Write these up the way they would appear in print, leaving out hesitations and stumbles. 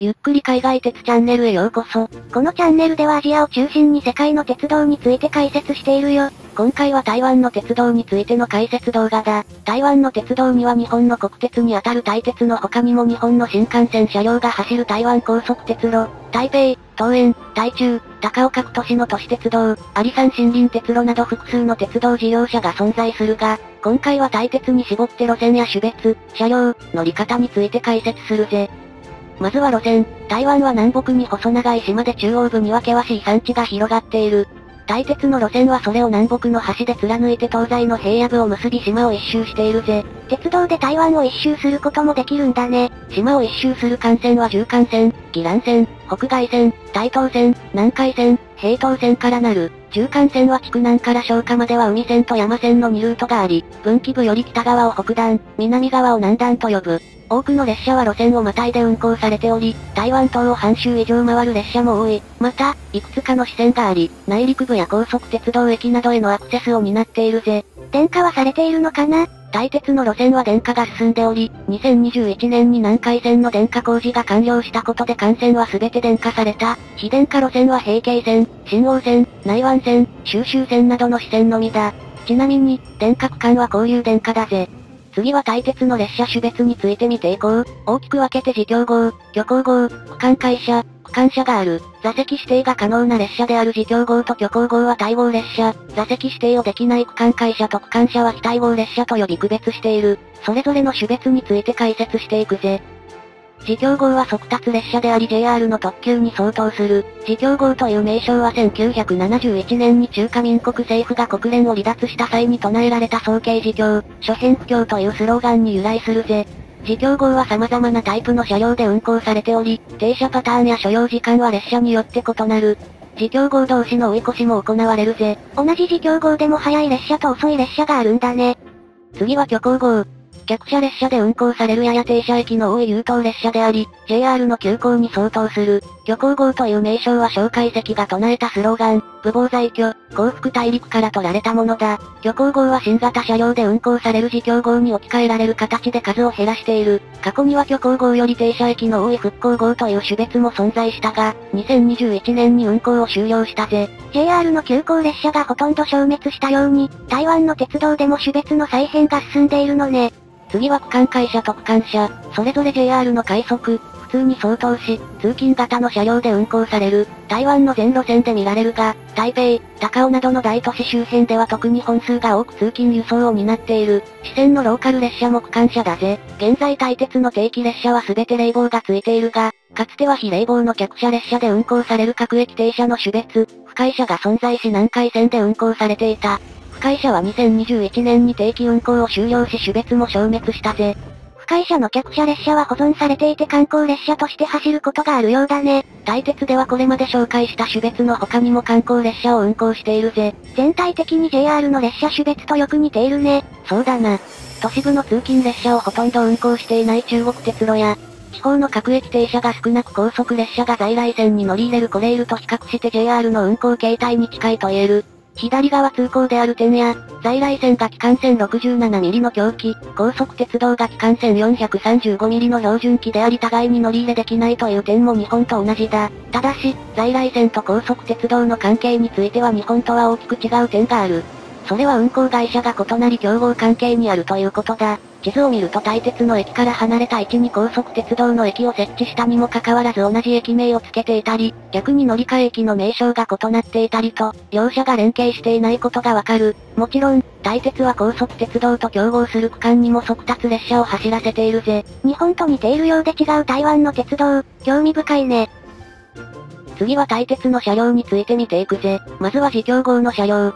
ゆっくり海外鉄チャンネルへようこそ。このチャンネルではアジアを中心に世界の鉄道について解説しているよ。今回は台湾の鉄道についての解説動画だ。台湾の鉄道には日本の国鉄にあたる台鉄の他にも日本の新幹線車両が走る台湾高速鉄路、台北、桃園、台中、高雄各都市の都市鉄道、阿里山森林鉄路など複数の鉄道事業者が存在するが、今回は台鉄に絞って路線や種別、車両、乗り方について解説するぜ。まずは路線。台湾は南北に細長い島で中央部には険しい山地が広がっている。台鉄の路線はそれを南北の端で貫いて東西の平野部を結び島を一周しているぜ。鉄道で台湾を一周することもできるんだね。島を一周する幹線は縦幹線、宜蘭線、北外線、台東線、南海線、平東線からなる。縦幹線は筑南から彰化までは海線と山線の2ルートがあり、分岐部より北側を北段、南側を南段と呼ぶ。多くの列車は路線をまたいで運行されており、台湾島を半周以上回る列車も多い。また、いくつかの支線があり、内陸部や高速鉄道駅などへのアクセスを担っているぜ。電化はされているのかな？台鉄の路線は電化が進んでおり、2021年に南海線の電化工事が完了したことで幹線は全て電化された。非電化路線は平京線、新王線、内湾線、収集線などの支線のみだ。ちなみに、電化区間は交流電化だぜ。次は台鉄の列車種別について見ていこう。大きく分けて自強号、虚構号、区間会社、区間車がある。座席指定が可能な列車である自強号と虚構号は対号列車。座席指定をできない区間会社と区間車は非対号列車と呼び区別している。それぞれの種別について解説していくぜ。自強号は速達列車であり JR の特急に相当する。自強号という名称は1971年に中華民国政府が国連を離脱した際に唱えられた早慶自強、諸辺不況というスローガンに由来するぜ。自強号は様々なタイプの車両で運行されており、停車パターンや所要時間は列車によって異なる。自強号同士の追い越しも行われるぜ。同じ自強号でも速い列車と遅い列車があるんだね。次は虚構号。客車列車で運行されるやや停車駅の多い優等列車であり、JR の急行に相当する。虚構号という名称は蒋介石が唱えたスローガン、武防在居、幸福大陸から取られたものだ。虚構号は新型車両で運行される自強号に置き換えられる形で数を減らしている。過去には虚構号より停車駅の多い復興号という種別も存在したが、2021年に運行を終了したぜ。JR の急行列車がほとんど消滅したように、台湾の鉄道でも種別の再編が進んでいるのね。次は区間会社と区間車、それぞれ JR の快速、普通に相当し、通勤型の車両で運行される。台湾の全路線で見られるが、台北、高雄などの大都市周辺では特に本数が多く通勤輸送を担っている。支線のローカル列車も区間車だぜ。現在台鉄の定期列車は全て冷房がついているが、かつては非冷房の客車列車で運行される各駅停車の種別、不快車が存在し南海線で運行されていた。不快車は2021年に定期運行を終了し種別も消滅したぜ。不快車の客車列車は保存されていて観光列車として走ることがあるようだね。台鉄ではこれまで紹介した種別の他にも観光列車を運行しているぜ。全体的に JR の列車種別とよく似ているね。そうだな。都市部の通勤列車をほとんど運行していない中国鉄路や、地方の各駅停車が少なく高速列車が在来線に乗り入れるコレイルと比較して JR の運行形態に近いと言える。左側通行である点や、在来線が機関線 67mm の凶器、高速鉄道が機関線 435mm の標準機であり互いに乗り入れできないという点も日本と同じだ。ただし、在来線と高速鉄道の関係については日本とは大きく違う点がある。それは運行会社が異なり競合関係にあるということだ。地図を見ると台鉄の駅から離れた位置に高速鉄道の駅を設置したにもかかわらず同じ駅名を付けていたり、逆に乗り換え駅の名称が異なっていたりと、両者が連携していないことがわかる。もちろん、台鉄は高速鉄道と競合する区間にも速達列車を走らせているぜ。日本と似ているようで違う台湾の鉄道、興味深いね。次は台鉄の車両について見ていくぜ。まずは自強号の車両。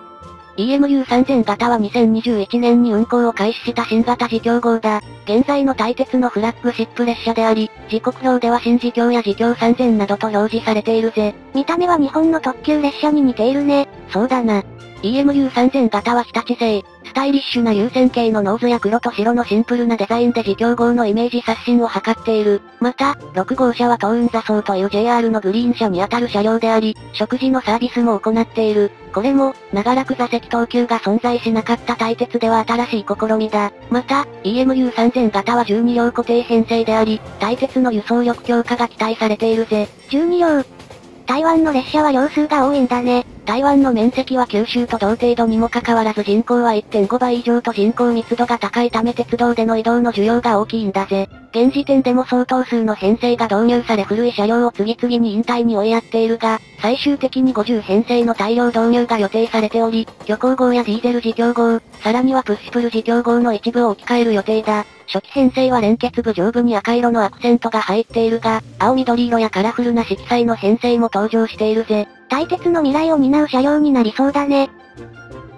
EMU3000 型は2021年に運行を開始した新型自強号だ。現在の台鉄のフラッグシップ列車であり、時刻表では新自強や自強3000などと表示されているぜ。見た目は日本の特急列車に似ているね。そうだな。EMU3000 型は日立製、スタイリッシュな流線形のノーズや黒と白のシンプルなデザインで自強号のイメージ刷新を図っている。また、6号車は東雲座層という JR のグリーン車にあたる車両であり、食事のサービスも行っている。これも、長らく座席等級が存在しなかった対鉄では新しい試みだ。また、EMU3000 型は12両固定編成であり、対鉄の輸送力強化が期待されているぜ。12両。台湾の列車は両数が多いんだね。台湾の面積は九州と同程度にもかかわらず人口は 1.5 倍以上と人口密度が高いため鉄道での移動の需要が大きいんだぜ。現時点でも相当数の編成が導入され古い車両を次々に引退に追いやっているが、最終的に50編成の大量導入が予定されており、漁港号やディーゼル自強号、さらにはプッシュプル自強号の一部を置き換える予定だ。初期編成は連結部上部に赤色のアクセントが入っているが、青緑色やカラフルな色彩の編成も登場しているぜ。対鉄の未来を担う車両になりそうだね。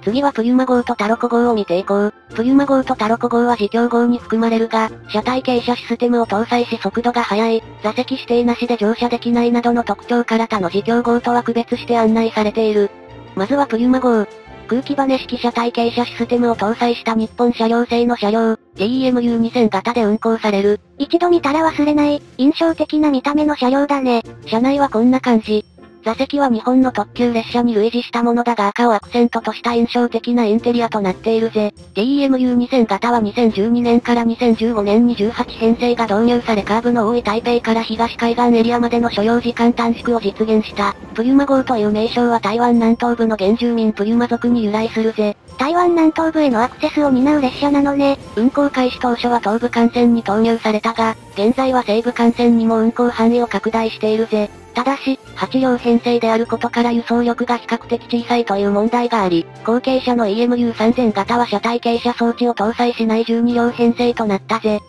次はプリュマ号とタロコ号を見ていこう。プリュマ号とタロコ号は自強号に含まれるが、車体傾斜システムを搭載し速度が速い、座席指定なしで乗車できないなどの特徴から他の自強号とは区別して案内されている。まずはプリュマ号。空気バネ式車体傾斜システムを搭載した日本車両製の車両、JEMU2000 型で運行される。一度見たら忘れない、印象的な見た目の車両だね。車内はこんな感じ。座席は日本の特急列車に類似したものだが赤をアクセントとした印象的なインテリアとなっているぜ。JEMU2000 型は2012年から2015年に18編成が導入されカーブの多い台北から東海岸エリアまでの所要時間短縮を実現した。プリュマ号という名称は台湾南東部の原住民プリュマ族に由来するぜ。台湾南東部へのアクセスを担う列車なのね。運行開始当初は東部幹線に投入されたが、現在は西部幹線にも運行範囲を拡大しているぜ。ただし、8両編成であることから輸送力が比較的小さいという問題があり、後継者の EMU3000 型は車体傾斜装置を搭載しない12両編成となったぜ。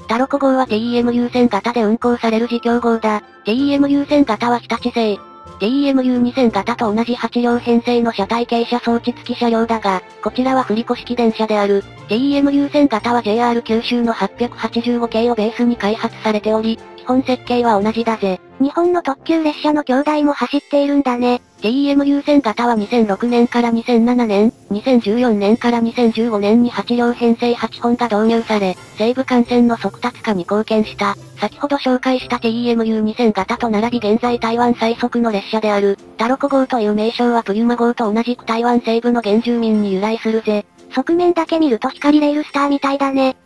タロコ号は JEMU1000 型で運行される自強号だ。JEMU1000 型は日立製。JEMU2000 型と同じ8両編成の車体傾斜装置付き車両だが、こちらは振り子式電車である。JEMU1000 型は JR 九州の885系をベースに開発されており、基本設計は同じだぜ。日本の特急列車の兄弟も走っているんだね。JEMU1000 型は2006年から2007年、2014年から2015年に8両編成8本が導入され、西部幹線の速達化に貢献した。先ほど紹介した JEMU2000 型と並び現在台湾最速の列車である、タロコ号という名称はプリュマ号と同じく台湾西部の原住民に由来するぜ。側面だけ見ると光レールスターみたいだね。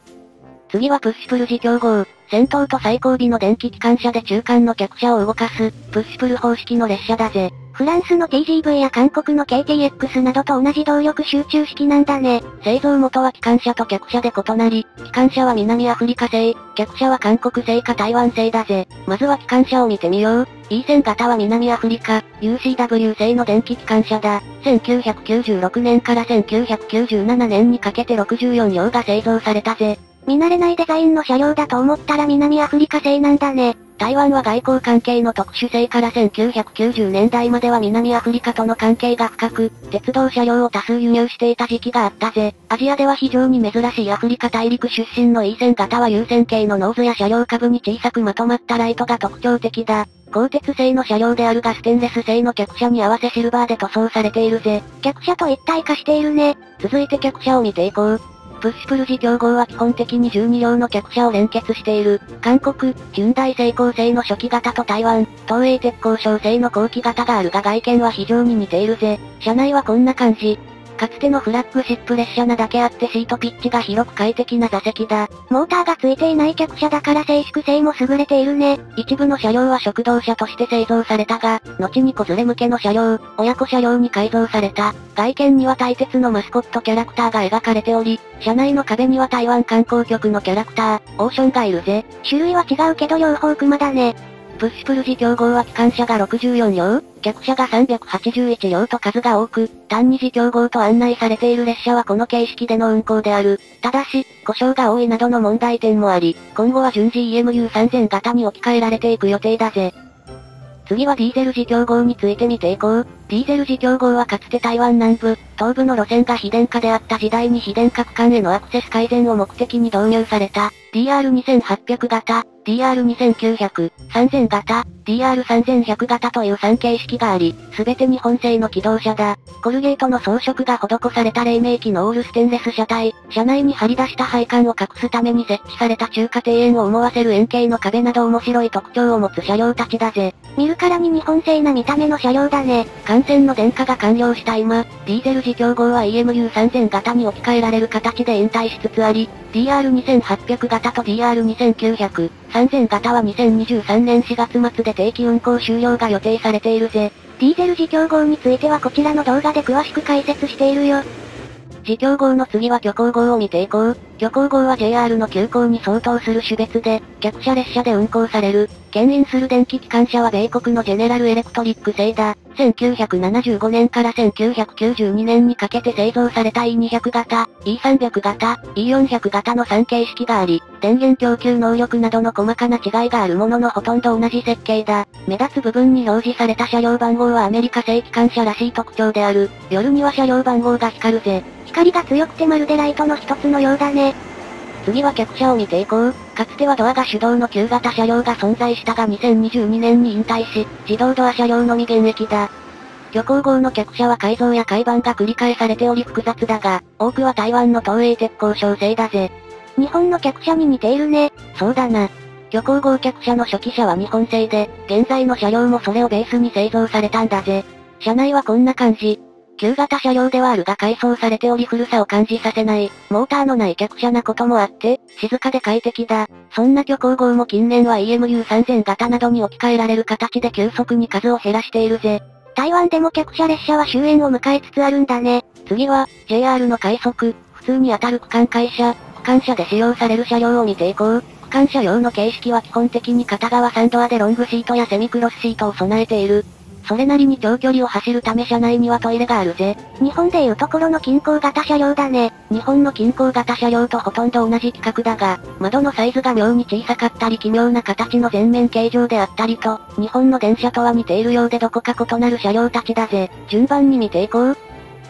次はプッシュプル自強号。先頭と最後尾の電気機関車で中間の客車を動かす、プッシュプル方式の列車だぜ。フランスの TGV や韓国の KTX などと同じ動力集中式なんだね。製造元は機関車と客車で異なり、機関車は南アフリカ製、客車は韓国製か台湾製だぜ。まずは機関車を見てみよう。E1000 型は南アフリカ、UCW 製の電気機関車だ。1996年から1997年にかけて64両が製造されたぜ。見慣れないデザインの車両だと思ったら南アフリカ製なんだね。台湾は外交関係の特殊性から1990年代までは南アフリカとの関係が深く、鉄道車両を多数輸入していた時期があったぜ。アジアでは非常に珍しいアフリカ大陸出身の E1000 型は有線形のノーズや車両下部に小さくまとまったライトが特徴的だ。鋼鉄製の車両であるがステンレス製の客車に合わせシルバーで塗装されているぜ。客車と一体化しているね。続いて客車を見ていこう。プッシュプル自強号は基本的に12両の客車を連結している。韓国、ヒュンダイ成功製の初期型と台湾、東映鉄工商製の後期型があるが外見は非常に似ているぜ。車内はこんな感じ。かつてのフラッグシップ列車なだけあってシートピッチが広く快適な座席だ。モーターがついていない客車だから静粛性も優れているね。一部の車両は食堂車として製造されたが、後に子連れ向けの車両、親子車両に改造された。外見には台鉄のマスコットキャラクターが描かれており、車内の壁には台湾観光局のキャラクター、オーションがいるぜ。種類は違うけど両方熊だね。プッシュプル自強号は機関車が64両、客車が381両と数が多く、単に自強号と案内されている列車はこの形式での運行である。ただし、故障が多いなどの問題点もあり、今後は順次 EMU3000 型に置き換えられていく予定だぜ。次はディーゼル自強号について見ていこう。ディーゼル自強号はかつて台湾南部、東部の路線が非電化であった時代に非電化区間へのアクセス改善を目的に導入された、DR2800 型、DR2900、3000型、DR3100 型という3形式があり、すべて日本製の機動車だ。コルゲートの装飾が施された黎明期のオールステンレス車体、車内に張り出した配管を隠すために設置された中華庭園を思わせる円形の壁など面白い特徴を持つ車両たちだぜ。見るからに日本製な見た目の車両だね。幹線の電化が完了した今、ディーゼル自強号は EMU3000 型に置き換えられる形で引退しつつあり、DR2800 型と DR2900、3000型は2023年4月末で定期運行終了が予定されているぜ。ディーゼル自強号についてはこちらの動画で詳しく解説しているよ。自強号の次は巨光号を見ていこう。巨光号は JR の急行に相当する種別で、客車列車で運行される。牽引する電気機関車は米国のジェネラルエレクトリック製だ。1975年から1992年にかけて製造された E200 型、E300 型、E400 型の3形式があり、電源供給能力などの細かな違いがあるもののほとんど同じ設計だ。目立つ部分に表示された車両番号はアメリカ製機関車らしい特徴である。夜には車両番号が光るぜ。光が強くてまるでライトの一つのようだね。次は客車を見ていこう。かつてはドアが手動の旧型車両が存在したが2022年に引退し、自動ドア車両のみ現役だ。巨光号の客車は改造や改版が繰り返されており複雑だが、多くは台湾の東映鉄工商製だぜ。日本の客車に似ているね。そうだな。巨光号客車の初期車は日本製で、現在の車両もそれをベースに製造されたんだぜ。車内はこんな感じ。旧型車両ではあるが改装されており古さを感じさせない、モーターのない客車なこともあって、静かで快適だ。そんな巨光号も近年は EMU3000 型などに置き換えられる形で急速に数を減らしているぜ。台湾でも客車列車は終焉を迎えつつあるんだね。次は、JR の快速、普通に当たる区間会社、区間車で使用される車両を見ていこう。区間車用の形式は基本的に片側3ドアでロングシートやセミクロスシートを備えている。それなりに長距離を走るため車内にはトイレがあるぜ。日本でいうところの近郊型車両だね。日本の近郊型車両とほとんど同じ規格だが、窓のサイズが妙に小さかったり奇妙な形の前面形状であったりと、日本の電車とは似ているようでどこか異なる車両たちだぜ。順番に見ていこう。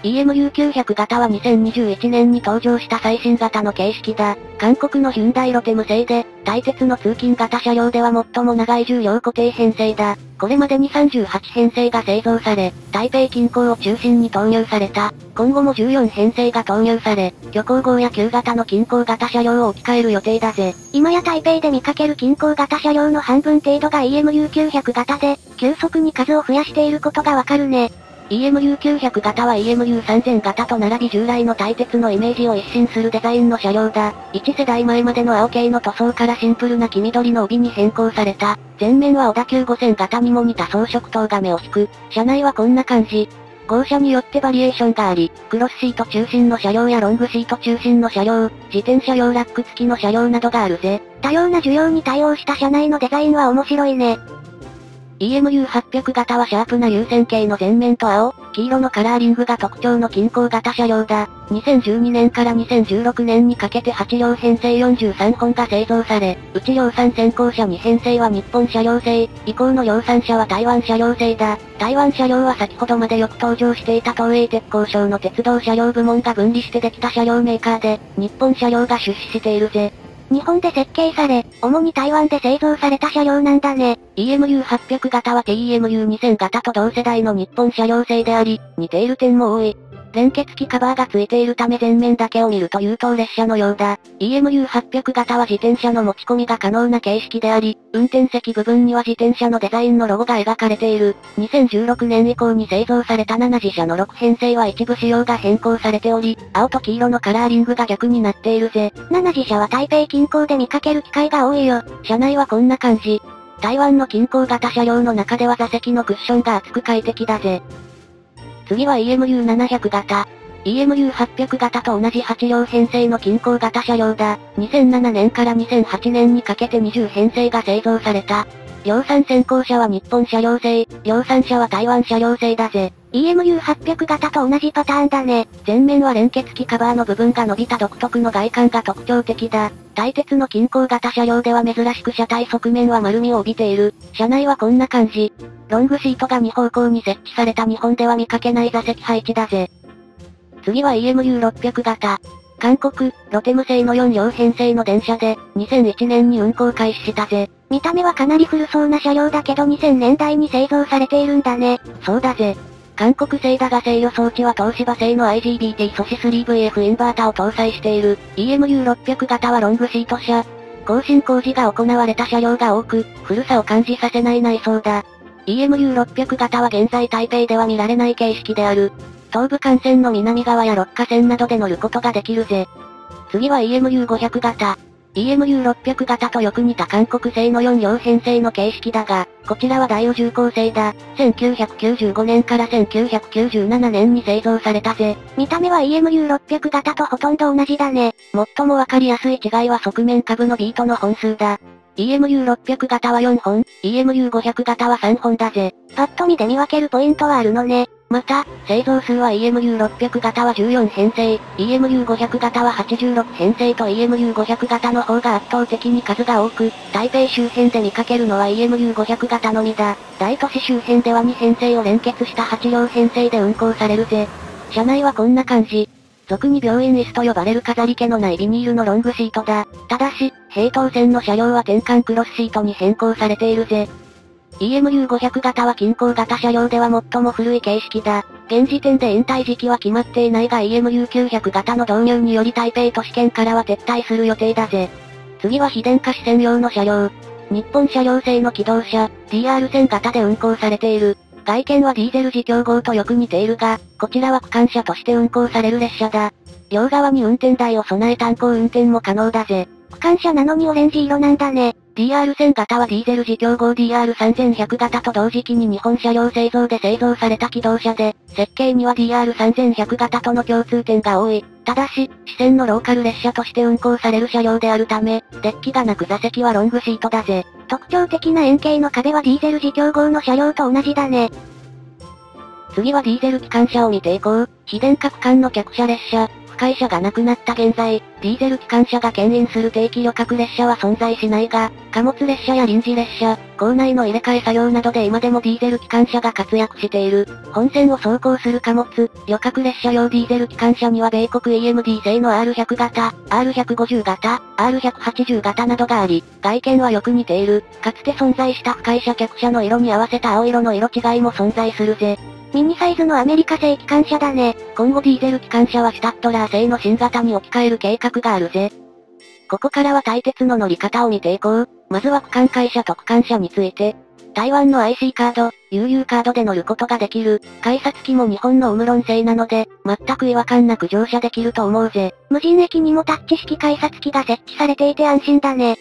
EMU900 型は2021年に登場した最新型の形式だ。韓国のヒュンダイロテム製で、大鉄の通勤型車両では最も長い重量固定編成だ。これまでに38編成が製造され、台北近郊を中心に投入された。今後も14編成が投入され、巨光号や旧型の近郊型車両を置き換える予定だぜ。今や台北で見かける近郊型車両の半分程度が EMU900 型で、急速に数を増やしていることがわかるね。EMU900 型は EMU3000 型と並び従来の大鉄のイメージを一新するデザインの車両だ。1世代前までの青系の塗装からシンプルな黄緑の帯に変更された。前面は小田急5000型にも似た装飾灯が目を引く。車内はこんな感じ。号車によってバリエーションがあり、クロスシート中心の車両やロングシート中心の車両、自転車用ラック付きの車両などがあるぜ。多様な需要に対応した車内のデザインは面白いね。EMU800 型はシャープな優先形の前面と青、黄色のカラーリングが特徴の近郊型車両だ。2012年から2016年にかけて8両編成43本が製造され、うち量産先行車2編成は日本車両製、以降の量産車は台湾車両製だ。台湾車両は先ほどまでよく登場していた東映鉄工省の鉄道車両部門が分離してできた車両メーカーで、日本車両が出資しているぜ。日本で設計され、主に台湾で製造された車両なんだね。EMU800 型は TEMU2000 型と同世代の日本車両製であり、似ている点も多い。連結機カバーが付いているため前面だけを見ると優等列車のようだ。EMU800 型は自転車の持ち込みが可能な形式であり、運転席部分には自転車のデザインのロゴが描かれている。2016年以降に製造された7次車の6編成は一部仕様が変更されており、青と黄色のカラーリングが逆になっているぜ。7次車は台北近郊で見かける機会が多いよ。車内はこんな感じ。台湾の近郊型車両の中では座席のクッションが厚く快適だぜ。次は EMU700 型。EMU800 型と同じ8両編成の近郊型車両だ。2007年から2008年にかけて20編成が製造された。量産先行車は日本車両製、量産車は台湾車両製だぜ。EMU800 型と同じパターンだね。前面は連結機カバーの部分が伸びた独特の外観が特徴的だ。大鉄の近郊型車両では珍しく車体側面は丸みを帯びている。車内はこんな感じ。ロングシートが2方向に設置された日本では見かけない座席配置だぜ。次は EMU600 型。韓国、ロテム製の4両編成の電車で、2001年に運行開始したぜ。見た目はかなり古そうな車両だけど2000年代に製造されているんだね。そうだぜ。韓国製だが制御装置は東芝製の IGBT 素子 3VF インバータを搭載している。EMU600 型はロングシート車。更新工事が行われた車両が多く、古さを感じさせない内装だ。EMU600 型は現在台北では見られない形式である。東部幹線の南側や六花線などで乗ることができるぜ。次は EMU500 型。EMU600 型とよく似た韓国製の4両編成の形式だが、こちらは大宇重工製だ。1995年から1997年に製造されたぜ。見た目は EMU600 型とほとんど同じだね。最もわかりやすい違いは側面下部のビートの本数だ。EMU600 型は4本、EMU500 型は3本だぜ。パッと見で見分けるポイントはあるのね。また、製造数は EMU600 型は14編成、EMU500 型は86編成と EMU500 型の方が圧倒的に数が多く、台北周辺で見かけるのは EMU500 型のみだ。大都市周辺では2編成を連結した8両編成で運行されるぜ。車内はこんな感じ。俗に病院椅子と呼ばれる飾り気のないビニールのロングシートだ。ただし、平等線の車両は転換クロスシートに変更されているぜ。EMU500 型は近郊型車両では最も古い形式だ。現時点で引退時期は決まっていないが EMU900 型の導入により台北都市圏からは撤退する予定だぜ。次は非電化視専用の車両。日本車両製の気動車、DR1000 型で運行されている。外見はディーゼル自強号とよく似ているが、こちらは区間車として運行される列車だ。両側に運転台を備え単行運転も可能だぜ。区間車なのにオレンジ色なんだね。DR1000 型はディーゼル自強号 DR3100 型と同時期に日本車両製造で製造された気動車で、設計には DR3100 型との共通点が多い。ただし、支線のローカル列車として運行される車両であるため、デッキがなく座席はロングシートだぜ。特徴的な円形の壁はディーゼル自強号の車両と同じだね。次はディーゼル機関車を見ていこう。非電化区間の客車列車。不快車がなくなった現在、ディーゼル機関車が牽引する定期旅客列車は存在しないが、貨物列車や臨時列車、構内の入れ替え作業などで今でもディーゼル機関車が活躍している。本線を走行する貨物、旅客列車用ディーゼル機関車には米国 EMD 製の R100 型、R150 型、R180 型などがあり、外見はよく似ている。かつて存在した不快車客車の色に合わせた青色の色違いも存在するぜ。ミニサイズのアメリカ製機関車だね。今後ディーゼル機関車はシュタッドラー製の新型に置き換える計画があるぜ。ここからは対鉄の乗り方を見ていこう。まずは区間会社と区間車について。台湾の IC カード、UU カードで乗ることができる。改札機も日本のウムロン製なので、全く違和感なく乗車できると思うぜ。無人駅にもタッチ式改札機が設置されていて安心だね。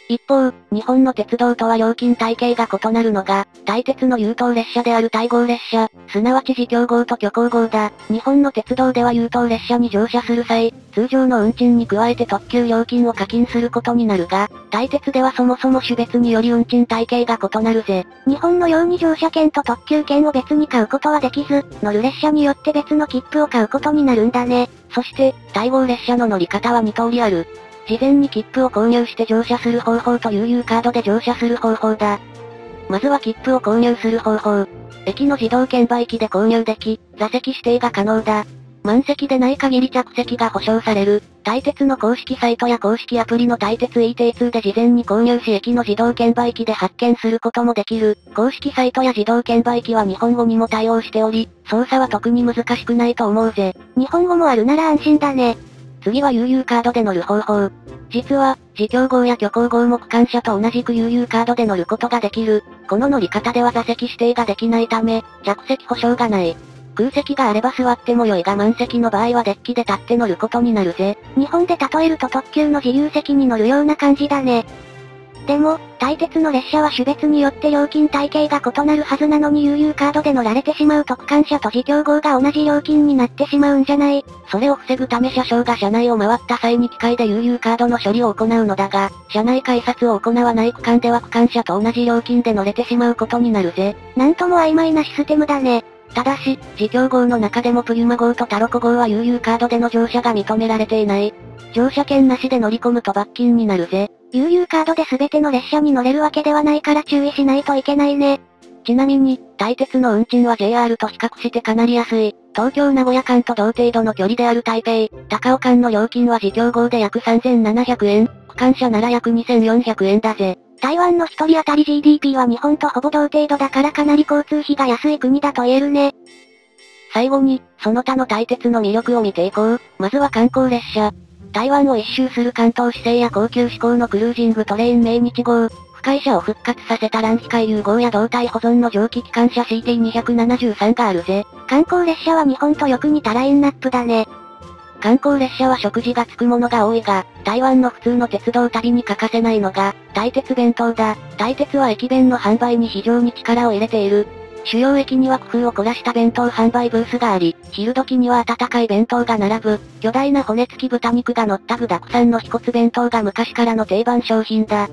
一方、日本の鉄道とは料金体系が異なるのが、対鉄の優等列車である対号列車、すなわち自強号と虚構号だ。日本の鉄道では優等列車に乗車する際、通常の運賃に加えて特急料金を課金することになるが、対鉄ではそもそも種別により運賃体系が異なるぜ。日本のように乗車券と特急券を別に買うことはできず、乗る列車によって別の切符を買うことになるんだね。そして、対号列車の乗り方は2通りある。事前に切符を購入して乗車する方法と UU カードで乗車する方法だ。まずは切符を購入する方法。駅の自動券売機で購入でき、座席指定が可能だ。満席でない限り着席が保証される。対鉄の公式サイトや公式アプリの対鉄 eT2 で事前に購入し駅の自動券売機で発券することもできる。公式サイトや自動券売機は日本語にも対応しており、操作は特に難しくないと思うぜ。日本語もあるなら安心だね。次は UU カードで乗る方法。実は、自強号や虚構号も区間車と同じく UU カードで乗ることができる。この乗り方では座席指定ができないため、着席保証がない。空席があれば座っても良いが満席の場合はデッキで立って乗ることになるぜ。日本で例えると特急の自由席に乗るような感じだね。でも、対鉄の列車は種別によって料金体系が異なるはずなのに UU カードで乗られてしまうと区間車と自強号が同じ料金になってしまうんじゃない？それを防ぐため車掌が車内を回った際に機械で UU カードの処理を行うのだが、車内改札を行わない区間では区間車と同じ料金で乗れてしまうことになるぜ。なんとも曖昧なシステムだね。ただし、自強号の中でもプリュマ号とタロコ号は UU カードでの乗車が認められていない。乗車券なしで乗り込むと罰金になるぜ。UU カードで全ての列車に乗れるわけではないから注意しないといけないね。ちなみに、大鉄の運賃は JR と比較してかなり安い。東京名古屋間と同程度の距離である台北、高尾間の料金は自強号で約3700円、区間車なら約2400円だぜ。台湾の一人当たり GDP は日本とほぼ同程度だからかなり交通費が安い国だと言えるね。最後に、その他の大鉄の魅力を見ていこう。まずは観光列車。台湾を一周する関東市製や高級志向のクルージングトレイン明日号。深い車を復活させた乱気海融合や動体保存の蒸気機関車 CT273 があるぜ。観光列車は日本とよく似たラインナップだね。観光列車は食事がつくものが多いが、台湾の普通の鉄道旅に欠かせないのが、大鉄弁当だ。大鉄は駅弁の販売に非常に力を入れている。主要駅には工夫を凝らした弁当販売ブースがあり、昼時には温かい弁当が並ぶ。巨大な骨付き豚肉が乗った具沢山の飛骨弁当が昔からの定番商品だ。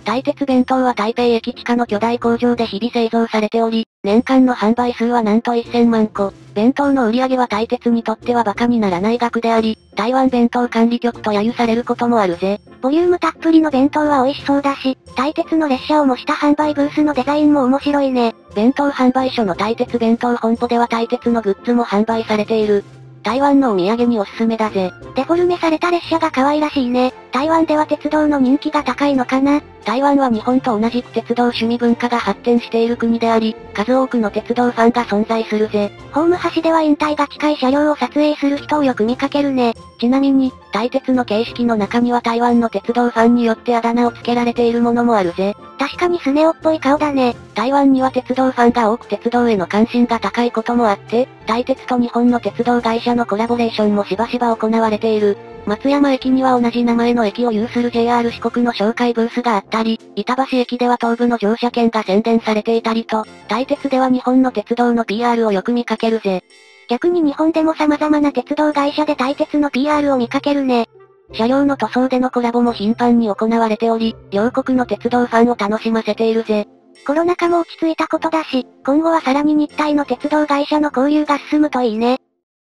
大鉄弁当は台北駅地下の巨大工場で日々製造されており、年間の販売数はなんと1000万個。弁当の売り上げは大鉄にとっては馬鹿にならない額であり、台湾弁当管理局と揶揄されることもあるぜ。ボリュームたっぷりの弁当は美味しそうだし、大鉄の列車を模した販売ブースのデザインも面白いね。弁当販売所の大鉄弁当本舗では大鉄のグッズも販売されている。台湾のお土産におすすめだぜ。デフォルメされた列車が可愛らしいね。台湾では鉄道の人気が高いのかな？台湾は日本と同じく鉄道趣味文化が発展している国であり、数多くの鉄道ファンが存在するぜ。ホーム端では引退が近い車両を撮影する人をよく見かけるね。ちなみに、大鉄の形式の中には台湾の鉄道ファンによってあだ名を付けられているものもあるぜ。確かにスネ夫っぽい顔だね。台湾には鉄道ファンが多く鉄道への関心が高いこともあって、大鉄と日本の鉄道会社のコラボレーションもしばしば行われている。松山駅には同じ名前の駅を有する JR 四国の紹介ブースがあったり、板橋駅では東武の乗車券が宣伝されていたりと、大鉄では日本の鉄道の PR をよく見かけるぜ。逆に日本でも様々な鉄道会社で大鉄の PR を見かけるね。車両の塗装でのコラボも頻繁に行われており、両国の鉄道ファンを楽しませているぜ。コロナ禍も落ち着いたことだし、今後はさらに日体の鉄道会社の交流が進むといいね。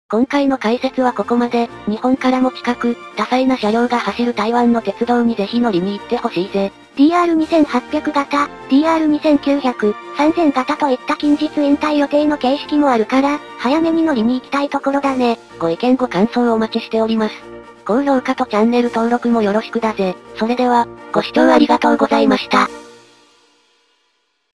今回の解説はここまで。日本からも近く、多彩な車両が走る台湾の鉄道にぜひ乗りに行ってほしいぜ。DR2800 型、DR2900、3000型といった近日引退予定の形式もあるから、早めに乗りに行きたいところだね。ご意見ご感想をお待ちしております。高評価とチャンネル登録もよろしくだぜ。それでは、ご視聴ありがとうございました。